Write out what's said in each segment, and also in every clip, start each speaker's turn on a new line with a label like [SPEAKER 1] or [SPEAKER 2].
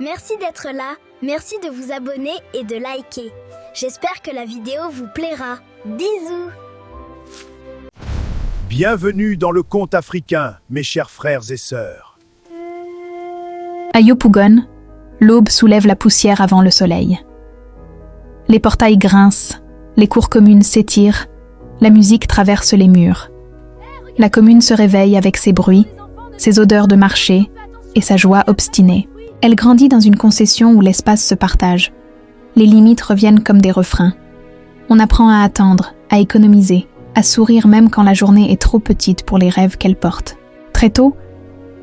[SPEAKER 1] Merci d'être là, merci de vous abonner et de liker. J'espère que la vidéo vous plaira. Bisous!
[SPEAKER 2] Bienvenue dans le conte africain, mes chers frères et sœurs.
[SPEAKER 3] À Yopougon, l'aube soulève la poussière avant le soleil. Les portails grincent, les cours communes s'étirent, la musique traverse les murs. La commune se réveille avec ses bruits, ses odeurs de marché et sa joie obstinée. Elle grandit dans une concession où l'espace se partage. Les limites reviennent comme des refrains. On apprend à attendre, à économiser, à sourire même quand la journée est trop petite pour les rêves qu'elle porte. Très tôt,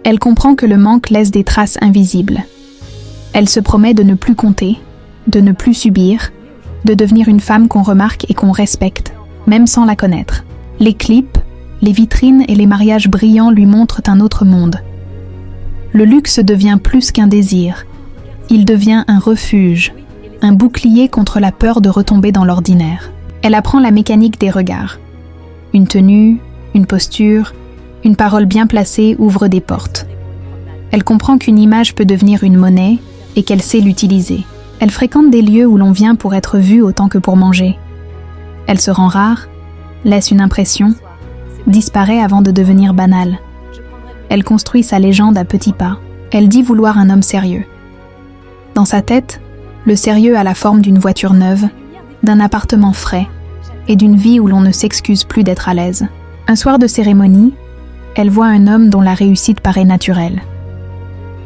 [SPEAKER 3] elle comprend que le manque laisse des traces invisibles. Elle se promet de ne plus compter, de ne plus subir, de devenir une femme qu'on remarque et qu'on respecte, même sans la connaître. Les clips, les vitrines et les mariages brillants lui montrent un autre monde. Le luxe devient plus qu'un désir. Il devient un refuge, un bouclier contre la peur de retomber dans l'ordinaire. Elle apprend la mécanique des regards. Une tenue, une posture, une parole bien placée ouvre des portes. Elle comprend qu'une image peut devenir une monnaie et qu'elle sait l'utiliser. Elle fréquente des lieux où l'on vient pour être vu autant que pour manger. Elle se rend rare, laisse une impression, disparaît avant de devenir banale. Elle construit sa légende à petits pas. Elle dit vouloir un homme sérieux. Dans sa tête, le sérieux a la forme d'une voiture neuve, d'un appartement frais et d'une vie où l'on ne s'excuse plus d'être à l'aise. Un soir de cérémonie, elle voit un homme dont la réussite paraît naturelle.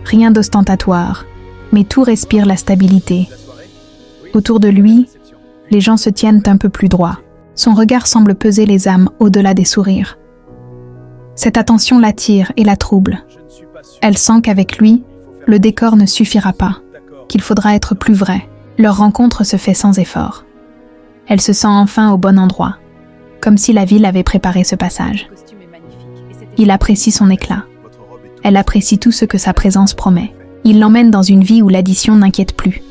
[SPEAKER 3] Rien d'ostentatoire, mais tout respire la stabilité. Autour de lui, les gens se tiennent un peu plus droit. Son regard semble peser les âmes au-delà des sourires. Cette attention l'attire et la trouble. Elle sent qu'avec lui, le décor ne suffira pas, qu'il faudra être plus vrai. Leur rencontre se fait sans effort. Elle se sent enfin au bon endroit, comme si la ville avait préparé ce passage. Il apprécie son éclat. Elle apprécie tout ce que sa présence promet. Il l'emmène dans une vie où l'addition n'inquiète plus.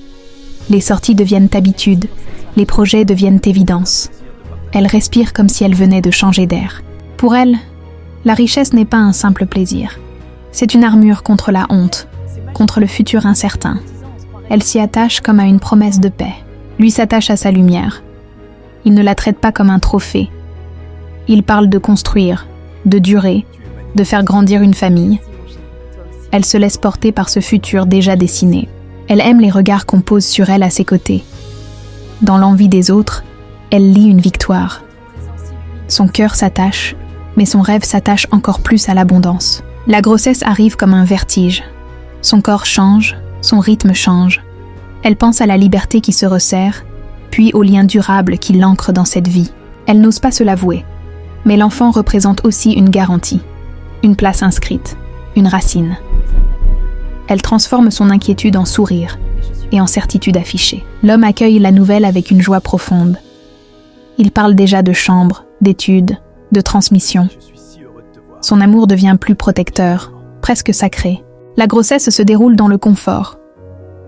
[SPEAKER 3] Les sorties deviennent habitude, les projets deviennent évidence. Elle respire comme si elle venait de changer d'air. Pour elle, la richesse n'est pas un simple plaisir. C'est une armure contre la honte, contre le futur incertain. Elle s'y attache comme à une promesse de paix. Lui s'attache à sa lumière. Il ne la traite pas comme un trophée. Il parle de construire, de durer, de faire grandir une famille. Elle se laisse porter par ce futur déjà dessiné. Elle aime les regards qu'on pose sur elle à ses côtés. Dans l'envie des autres, elle lit une victoire. Son cœur s'attache, mais son rêve s'attache encore plus à l'abondance. La grossesse arrive comme un vertige. Son corps change, son rythme change. Elle pense à la liberté qui se resserre, puis au lien durable qui l'ancre dans cette vie. Elle n'ose pas se l'avouer, mais l'enfant représente aussi une garantie, une place inscrite, une racine. Elle transforme son inquiétude en sourire et en certitude affichée. L'homme accueille la nouvelle avec une joie profonde. Il parle déjà de chambre, d'études, de transmission. Son amour devient plus protecteur, presque sacré. La grossesse se déroule dans le confort.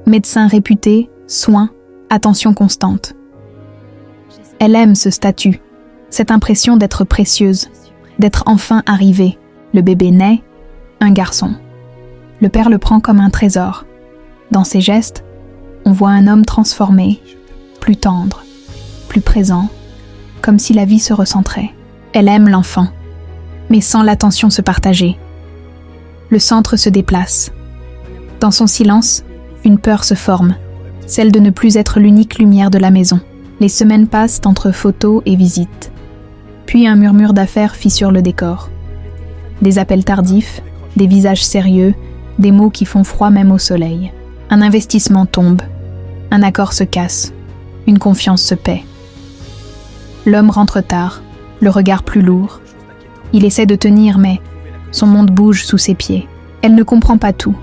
[SPEAKER 3] Médecin réputé, soins, attention constante. Elle aime ce statut, cette impression d'être précieuse, d'être enfin arrivée. Le bébé naît, un garçon. Le père le prend comme un trésor. Dans ses gestes, on voit un homme transformé, plus tendre, plus présent, comme si la vie se recentrait. Elle aime l'enfant, mais sans l'attention se partager. Le centre se déplace. Dans son silence, une peur se forme, celle de ne plus être l'unique lumière de la maison. Les semaines passent entre photos et visites. Puis un murmure d'affaires fissure le décor. Des appels tardifs, des visages sérieux, des mots qui font froid même au soleil. Un investissement tombe, un accord se casse, une confiance se paie. L'homme rentre tard, le regard plus lourd. Il essaie de tenir, mais son monde bouge sous ses pieds. Elle ne comprend pas tout,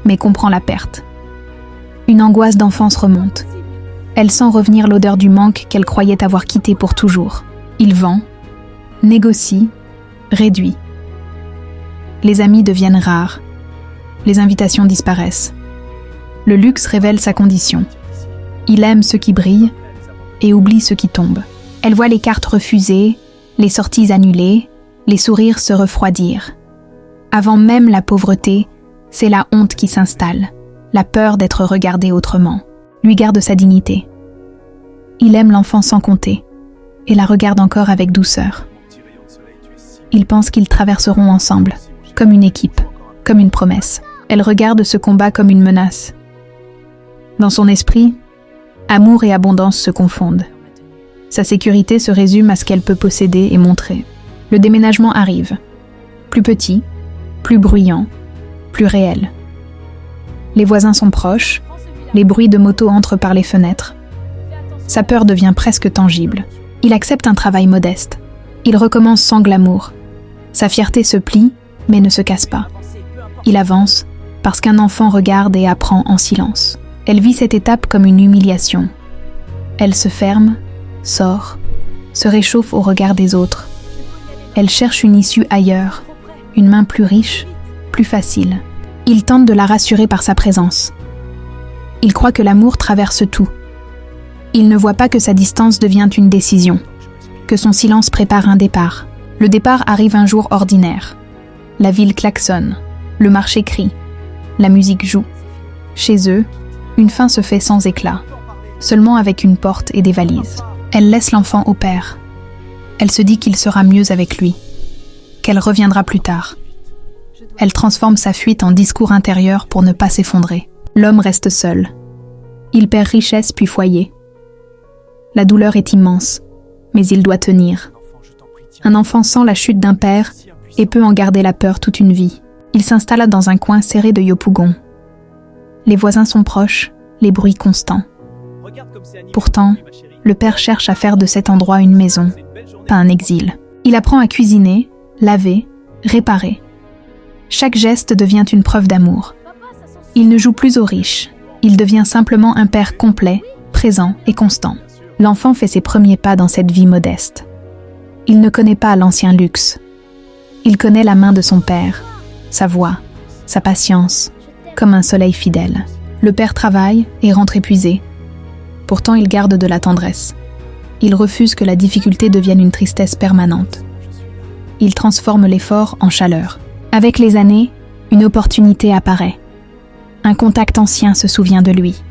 [SPEAKER 3] mais comprend la perte. Une angoisse d'enfance remonte. Elle sent revenir l'odeur du manque qu'elle croyait avoir quitté pour toujours. Il vend, négocie, réduit. Les amis deviennent rares. Les invitations disparaissent. Le luxe révèle sa condition. Il aime ce qui brille et oublie ce qui tombe. Elle voit les cartes refusées, les sorties annulées, les sourires se refroidir. Avant même la pauvreté, c'est la honte qui s'installe, la peur d'être regardé autrement, lui garde sa dignité. Il aime l'enfant sans compter et la regarde encore avec douceur. Il pense qu'ils traverseront ensemble, comme une équipe, comme une promesse. Elle regarde ce combat comme une menace. Dans son esprit, amour et abondance se confondent. Sa sécurité se résume à ce qu'elle peut posséder et montrer. Le déménagement arrive. Plus petit, plus bruyant, plus réel. Les voisins sont proches, les bruits de moto entrent par les fenêtres. Sa peur devient presque tangible. Il accepte un travail modeste. Il recommence sans glamour. Sa fierté se plie, mais ne se casse pas. Il avance, parce qu'un enfant regarde et apprend en silence. Elle vit cette étape comme une humiliation. Elle se ferme, sort, se réchauffe au regard des autres. Elle cherche une issue ailleurs, une main plus riche, plus facile. Il tente de la rassurer par sa présence. Il croit que l'amour traverse tout. Il ne voit pas que sa distance devient une décision, que son silence prépare un départ. Le départ arrive un jour ordinaire. La ville klaxonne, le marché crie, la musique joue. Chez eux, une fin se fait sans éclat, seulement avec une porte et des valises. Elle laisse l'enfant au père. Elle se dit qu'il sera mieux avec lui, qu'elle reviendra plus tard. Elle transforme sa fuite en discours intérieur pour ne pas s'effondrer. L'homme reste seul. Il perd richesse puis foyer. La douleur est immense, mais il doit tenir. Un enfant sent la chute d'un père et peut en garder la peur toute une vie. Il s'installa dans un coin serré de Yopougon. Les voisins sont proches, les bruits constants. Pourtant, le père cherche à faire de cet endroit une maison, pas un exil. Il apprend à cuisiner, laver, réparer. Chaque geste devient une preuve d'amour. Il ne joue plus aux riches. Il devient simplement un père complet, présent et constant. L'enfant fait ses premiers pas dans cette vie modeste. Il ne connaît pas l'ancien luxe. Il connaît la main de son père, sa voix, sa patience, comme un soleil fidèle. Le père travaille et rentre épuisé. Pourtant, il garde de la tendresse. Il refuse que la difficulté devienne une tristesse permanente. Il transforme l'effort en chaleur. Avec les années, une opportunité apparaît. Un contact ancien se souvient de lui.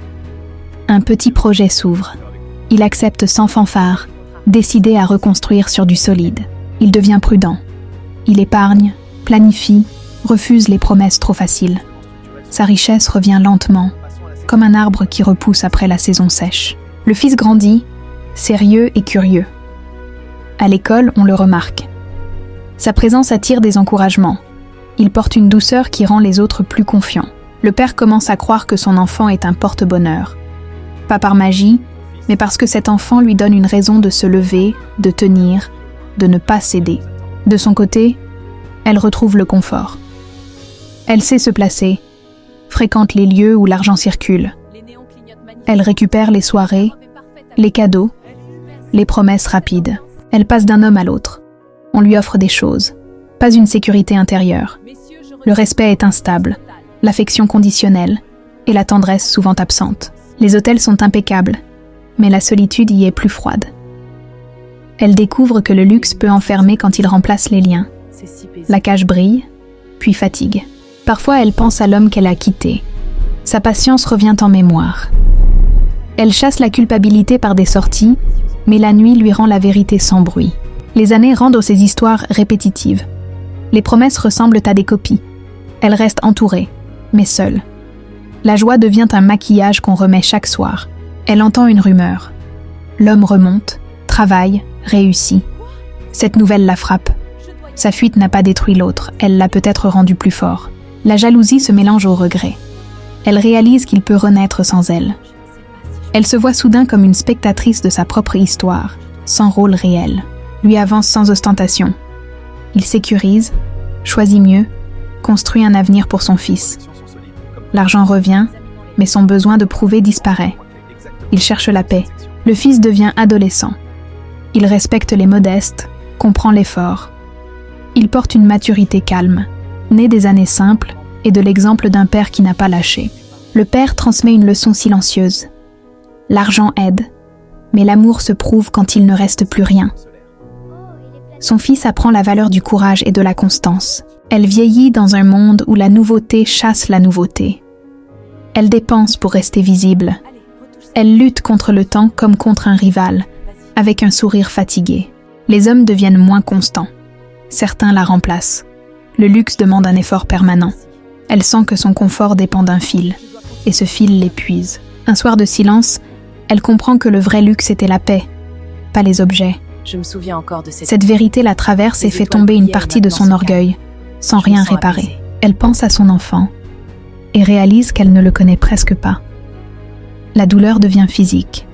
[SPEAKER 3] Un petit projet s'ouvre. Il accepte sans fanfare, décidé à reconstruire sur du solide. Il devient prudent. Il épargne, planifie, refuse les promesses trop faciles. Sa richesse revient lentement, comme un arbre qui repousse après la saison sèche. Le fils grandit, sérieux et curieux. À l'école, on le remarque. Sa présence attire des encouragements. Il porte une douceur qui rend les autres plus confiants. Le père commence à croire que son enfant est un porte-bonheur. Pas par magie, mais parce que cet enfant lui donne une raison de se lever, de tenir, de ne pas céder. De son côté, elle retrouve le confort. Elle sait se placer, fréquente les lieux où l'argent circule. Elle récupère les soirées, les cadeaux, les promesses rapides. Elle passe d'un homme à l'autre. On lui offre des choses, pas une sécurité intérieure. Le respect est instable, l'affection conditionnelle et la tendresse souvent absente. Les hôtels sont impeccables, mais la solitude y est plus froide. Elle découvre que le luxe peut enfermer quand il remplace les liens. La cage brille, puis fatigue. Parfois, elle pense à l'homme qu'elle a quitté. Sa patience revient en mémoire. Elle chasse la culpabilité par des sorties, mais la nuit lui rend la vérité sans bruit. Les années rendent ces histoires répétitives. Les promesses ressemblent à des copies. Elle reste entourée, mais seule. La joie devient un maquillage qu'on remet chaque soir. Elle entend une rumeur. L'homme remonte, travaille, réussit. Cette nouvelle la frappe. Sa fuite n'a pas détruit l'autre, elle l'a peut-être rendu plus fort. La jalousie se mélange au regret. Elle réalise qu'il peut renaître sans elle. Elle se voit soudain comme une spectatrice de sa propre histoire, sans rôle réel. Lui avance sans ostentation. Il sécurise, choisit mieux, construit un avenir pour son fils. L'argent revient, mais son besoin de prouver disparaît. Il cherche la paix. Le fils devient adolescent. Il respecte les modestes, comprend l'effort. Il porte une maturité calme, née des années simples et de l'exemple d'un père qui n'a pas lâché. Le père transmet une leçon silencieuse. L'argent aide, mais l'amour se prouve quand il ne reste plus rien. Son fils apprend la valeur du courage et de la constance. Elle vieillit dans un monde où la nouveauté chasse la nouveauté. Elle dépense pour rester visible. Elle lutte contre le temps comme contre un rival, avec un sourire fatigué. Les hommes deviennent moins constants. Certains la remplacent. Le luxe demande un effort permanent. Elle sent que son confort dépend d'un fil, et ce fil l'épuise. Un soir de silence, elle comprend que le vrai luxe était la paix, pas les objets.
[SPEAKER 4] Je me souviens encore de
[SPEAKER 3] Cette vérité la traverse et fait tomber une partie de son orgueil, sans rien réparer. Elle pense à son enfant et réalise qu'elle ne le connaît presque pas. La douleur devient physique.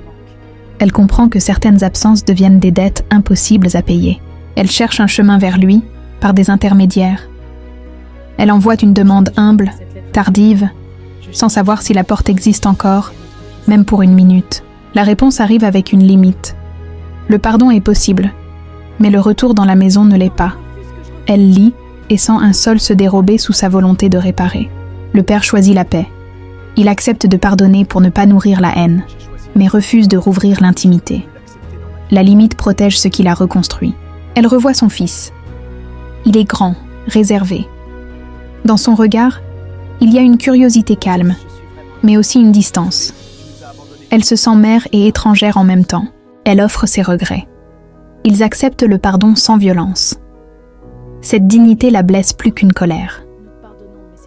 [SPEAKER 3] Elle comprend que certaines absences deviennent des dettes impossibles à payer. Elle cherche un chemin vers lui, par des intermédiaires. Elle envoie une demande humble, tardive, sans savoir si la porte existe encore, même pour une minute. La réponse arrive avec une limite. Le pardon est possible, mais le retour dans la maison ne l'est pas. Elle lit et sent un sol se dérober sous sa volonté de réparer. Le père choisit la paix. Il accepte de pardonner pour ne pas nourrir la haine, mais refuse de rouvrir l'intimité. La limite protège ce qu'il a reconstruit. Elle revoit son fils. Il est grand, réservé. Dans son regard, il y a une curiosité calme, mais aussi une distance. Elle se sent mère et étrangère en même temps. Elle offre ses regrets. Ils acceptent le pardon sans violence. Cette dignité la blesse plus qu'une colère.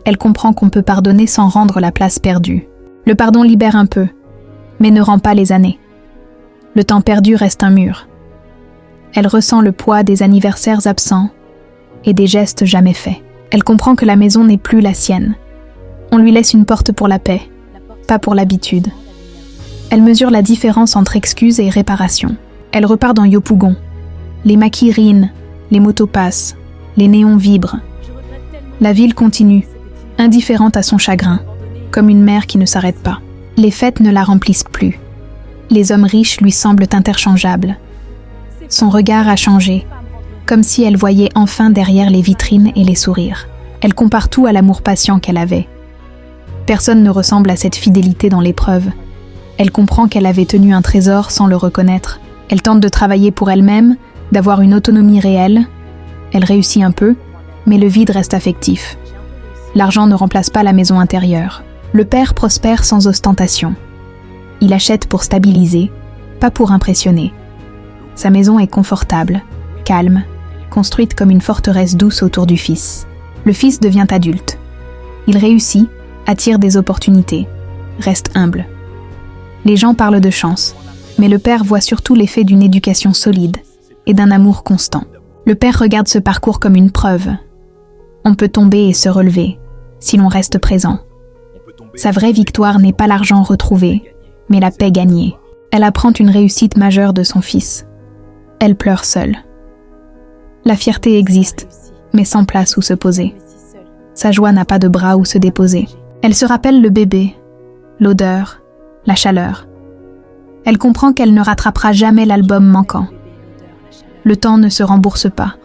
[SPEAKER 3] Elle comprend qu'on peut pardonner sans rendre la place perdue. Le pardon libère un peu, mais ne rend pas les années. Le temps perdu reste un mur. Elle ressent le poids des anniversaires absents et des gestes jamais faits. Elle comprend que la maison n'est plus la sienne. On lui laisse une porte pour la paix, pas pour l'habitude. Elle mesure la différence entre excuses et réparation. Elle repart dans Yopougon. Les maquis rinent, les motos passent, les néons vibrent. La ville continue, indifférente à son chagrin, comme une mer qui ne s'arrête pas. Les fêtes ne la remplissent plus. Les hommes riches lui semblent interchangeables. Son regard a changé, comme si elle voyait enfin derrière les vitrines et les sourires. Elle compare tout à l'amour patient qu'elle avait. Personne ne ressemble à cette fidélité dans l'épreuve. Elle comprend qu'elle avait tenu un trésor sans le reconnaître. Elle tente de travailler pour elle-même, d'avoir une autonomie réelle. Elle réussit un peu, mais le vide reste affectif. L'argent ne remplace pas la maison intérieure. Le père prospère sans ostentation. Il achète pour stabiliser, pas pour impressionner. Sa maison est confortable, calme, construite comme une forteresse douce autour du fils. Le fils devient adulte. Il réussit, attire des opportunités, reste humble. Les gens parlent de chance, mais le père voit surtout l'effet d'une éducation solide et d'un amour constant. Le père regarde ce parcours comme une preuve. On peut tomber et se relever, si l'on reste présent. Sa vraie victoire n'est pas l'argent retrouvé, mais la paix gagnée. Elle apprend une réussite majeure de son fils. Elle pleure seule. La fierté existe, mais sans place où se poser. Sa joie n'a pas de bras où se déposer. Elle se rappelle le bébé, l'odeur, la chaleur. Elle comprend qu'elle ne rattrapera jamais l'album manquant. Le temps ne se rembourse pas,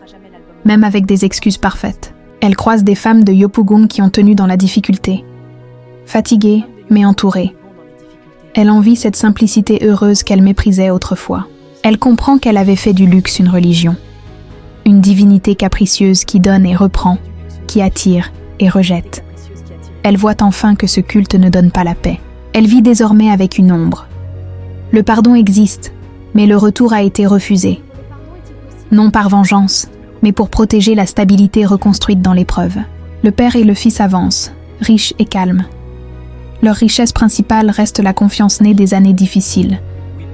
[SPEAKER 3] même avec des excuses parfaites. Elle croise des femmes de Yopougon qui ont tenu dans la difficulté. Fatiguée, mais entourée. Elle envie cette simplicité heureuse qu'elle méprisait autrefois. Elle comprend qu'elle avait fait du luxe une religion. Une divinité capricieuse qui donne et reprend, qui attire et rejette. Elle voit enfin que ce culte ne donne pas la paix. Elle vit désormais avec une ombre. Le pardon existe, mais le retour a été refusé. Non par vengeance, mais pour protéger la stabilité reconstruite dans l'épreuve. Le père et le fils avancent, riches et calmes. Leur richesse principale reste la confiance née des années difficiles,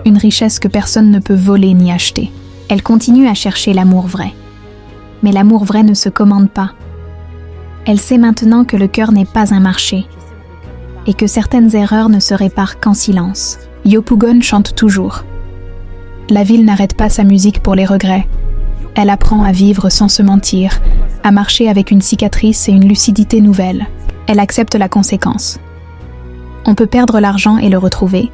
[SPEAKER 3] une richesse que personne ne peut voler ni acheter. Elle continue à chercher l'amour vrai. Mais l'amour vrai ne se commande pas. Elle sait maintenant que le cœur n'est pas un marché, et que certaines erreurs ne se réparent qu'en silence. Yopougon chante toujours. La ville n'arrête pas sa musique pour les regrets. Elle apprend à vivre sans se mentir, à marcher avec une cicatrice et une lucidité nouvelle. Elle accepte la conséquence. On peut perdre l'argent et le retrouver,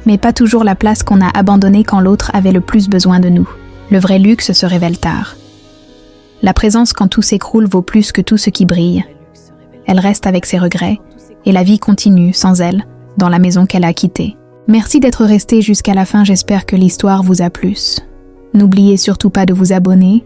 [SPEAKER 3] mais pas toujours la place qu'on a abandonnée quand l'autre avait le plus besoin de nous. Le vrai luxe se révèle tard. La présence quand tout s'écroule vaut plus que tout ce qui brille. Elle reste avec ses regrets, et la vie continue, sans elle, dans la maison qu'elle a quittée. Merci d'être resté jusqu'à la fin, j'espère que l'histoire vous a plu. N'oubliez surtout pas de vous abonner